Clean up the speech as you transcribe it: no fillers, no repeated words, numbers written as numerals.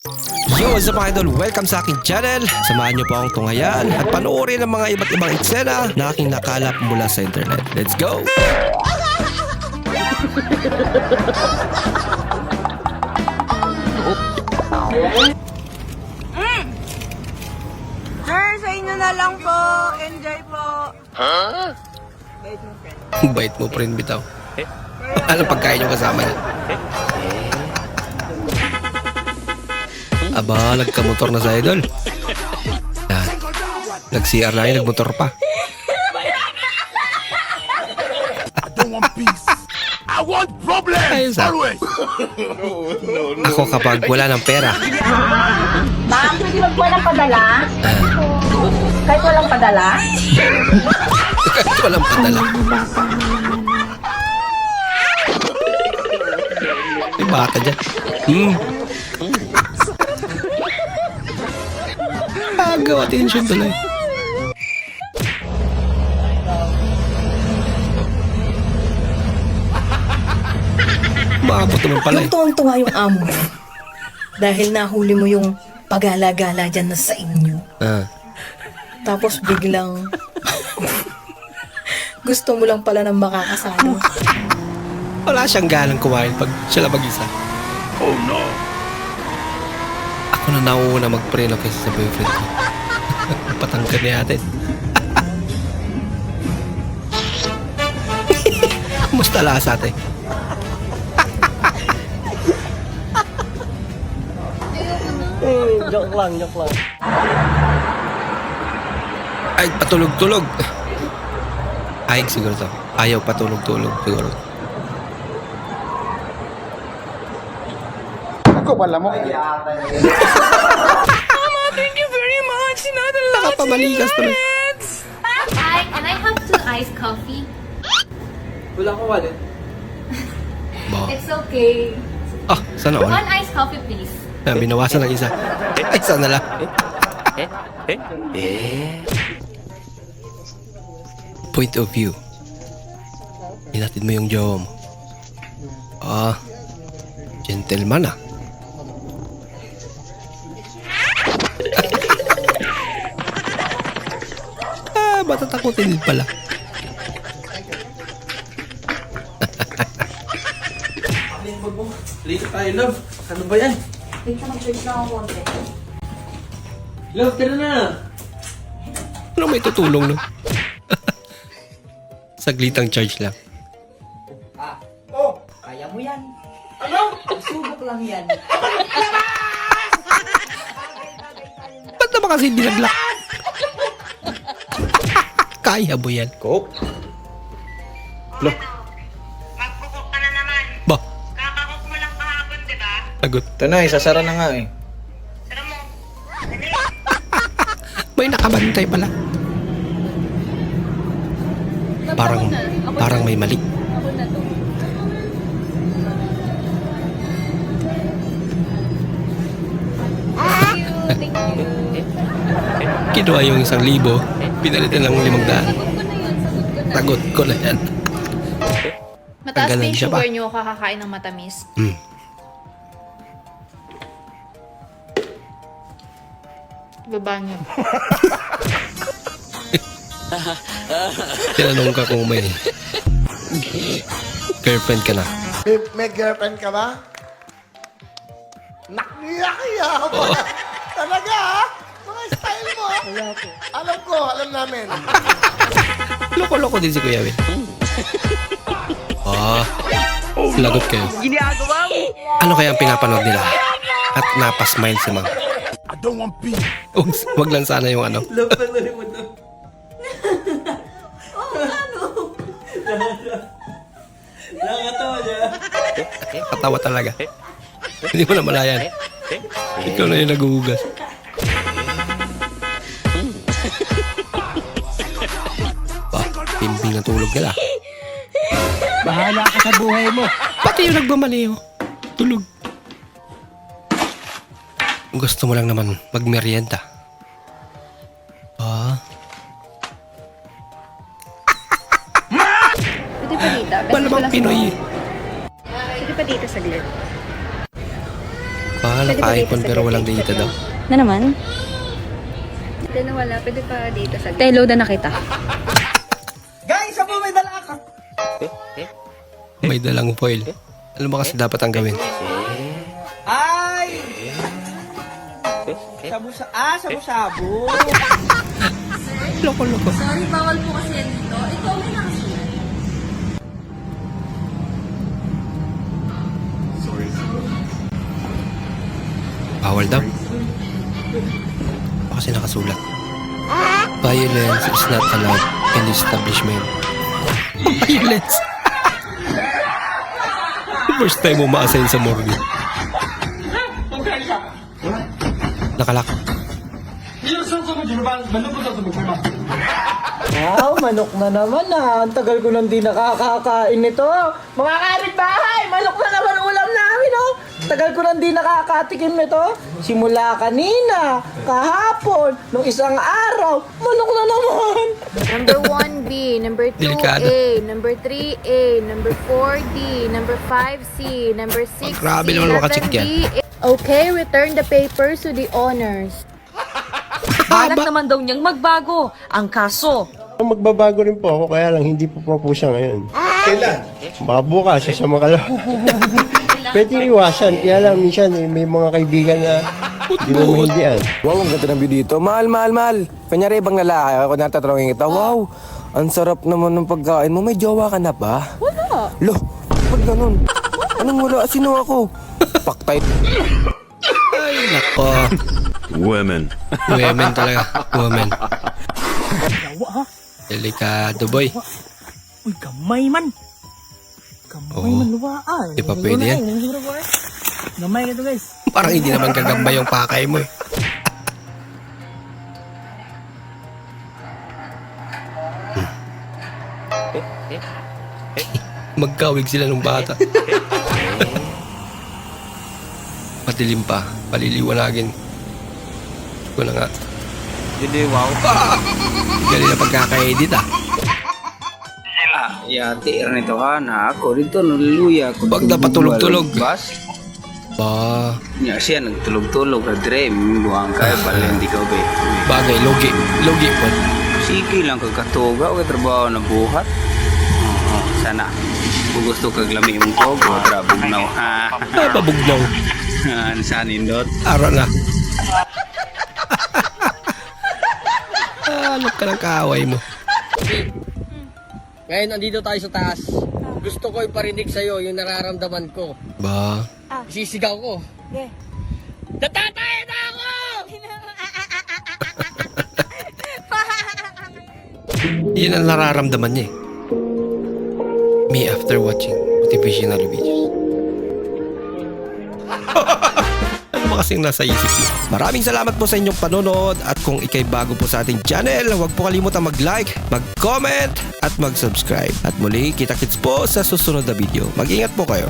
Yo, what's up mga idol? Welcome sa aking channel. Samahan niyo po akong tunghayan at panoorin ang mga iba't ibang eksena na aking nakalap mula sa internet. Let's go! Sir, sa inyo na lang po. Enjoy po. Bait mo, friend, bitaw. Anong pagkain yung kasama niya? Aba, nagkamotor na sa idol. Yan. Nag-CR na yun, nagmotor pa. I want problems Ayun sa. always. Ako kapag wala ng pera. Ma'am, pwede magwalang padala? Kahit walang padala? Kahit walang padala. May bata dyan. Agaw, attention tuloy. Maabot naman pala eh. Tuwang-tuwa yung amo mo. Dahil nahuli mo yung pagala-gala dyan na sa inyo. Ah. Tapos biglang gusto mo lang pala ng makakasalo. Wala siyang ganang kumain pag siya lang mag-isa. Oh no. Ako na nauuna mag-prelo kaysa sa boyfriend ko. Patangkan niya atin. Musta lasa ate? Joke lang. Ay, patulog-tulog. Ay, siguro to. Ayaw patulog-tulog, siguro. Thank you very much. Not a lot. Nakapamalikas tuloy. Hi, can I have 2 iced coffee? Wala ko wallet. Ba? It's okay. Ah, sana all. 1 iced coffee, please. Ah, binawasan ng isa. Ay, isa na lang. Point of view. Hinatid mo yung jowa mo. Ah, gentleman ah. Ah, matatakotin din pala. Late tayo, love. Ano ba yan? Wait na mag-charge lang ako konti. Love, tara na. Ano may tutulong no? Saglitang charge lang. Kaya mo yan. Ano? Subok lang yan. Ba't naman kasi binagla? Kaya mo yan. Coke? Lo. Magkukok ka na naman. Ba, Kakakok mo lang kahapon, di ba? sagot. Ito na, isasara na nga eh. Tara mo. May nakabantay pala. Parang may mali. Ako na to. Thank you. Kinuha yung 1,000, pinalitan ng 500. Sagot ko na yun. Sagot ko na yan. Mataas ba Ganun yung siya ba? sugar nyo kakakain ng matamis? Hmm. Baba nyo. Tinanong ka kung may girlfriend ka na. May girlfriend ka ba? Nakiyaya mo. Talaga ha? Mga style mo ha? Alam ko, alam namin. Loko-loko din si Kuya Will. Ah, lagot kayo. Ginagawa mo. Ano kaya ang pinapanood nila? At napasmile si Ma'am. I don't want peace. Wag lang sana yung ano. Love, panunin mo to. Nakakatawa niya. Katawa talaga. Hindi mo na malayan. Ikaw na yung naguhugas. Ba, pimbing na tulog nila. Bahala ka sa buhay mo. Pati yung nagmamaliho. Tulog. Gusto mo lang naman magmerienda. Ah, Pwede pa dito. malamang Pinoy eh. Pwede pa dito sa gilid. Ah, Kailangan ng iPhone pero walang data daw. Na naman? Dito na wala, pwede pa dito sa Telo na nakita. Guys, ako may dala ka. May dalang foil. Ano ba kasi dapat ang gawin? Ay! Sabu-sabu. Loko-loko. Sorry, bawal po kasi yan dito. Ikaw may nakasulat. Bawal daw. Kasi nakasulat. Violence is not allowed in the establishment. Violence? First time mo ma-assign sa morgue. Nakalak. Wow, manok na naman ah. Ang tagal ko nang di nakakakain nito. Mga kapitbahay, manok na naman ulam namin oh. Tagal ko nang di nakakatikim nito. Simula kanina, kahapon, nung isang araw, manok na naman. Number 1B, number 2A, Delikado. number 3A, number 4D, number 5C, number 6C, Grabe naman makacheck yan. 7D. Okay, return the papers to the owners. Balak naman daw niyang magbago. Ang kaso, Magbabago rin po ako, kaya lang hindi po siya ngayon. Kailan? Baka bukas, sa makalawa. Pwede iwasan, kaya lang minsan may mga kaibigan na di mo mahindian. Wow, ang ganda ng view dito. Mahal. Kanyari ibang lalaki, ako natatanungin kita, wow, ang sarap naman ng pagkain mo. May jowa ka na ba? Wala. Lo, ba't ganun? Anong wala? Sino ako? Paktay. Ay, nako. Women. Women talaga. Women. Delikado, boy. Uy, gamay man. Gamay man luwaan. Di pa pwede yan. Gamay ka to guys. Parang hindi naman gagamba yung pakay mo eh. Magkawig sila ng bata. Patilim pa. Paliliwanagin. Ko na nga. Hindi, wow. Galing na pagkaka-edit ah. Yati, nito ha, na ako dito, naluluya. Wag na patulog-tulog. Bas? Ba, Nya siya, nagtulog-tulog ka dire, buwang kaya pala hindi ka ba. bagay, logi. Logi po. Sige lang kagkatuga o katrabaho na buhat. Oo, sana. Kung gusto kag lami mong kog, wala bugnaw ha. Napabugnaw. Ano saan indot? Ara na. Hanap ka ng kaaway mo. Ngayon, nandito tayo sa taas. Gusto ko iparinig sa'yo yung nararamdaman ko. Ba, Sisigaw ko. Natatay na ako! yun ang nararamdaman niya eh. Me after watching motivational videos. Ano ba kasing nasa isip mo? Maraming salamat po sa inyong panonood at kung ikay bago po sa ating channel, huwag po kalimutan mag-like, mag-comment at mag-subscribe. At muli, kita-kits po sa susunod na video. Mag-ingat po kayo.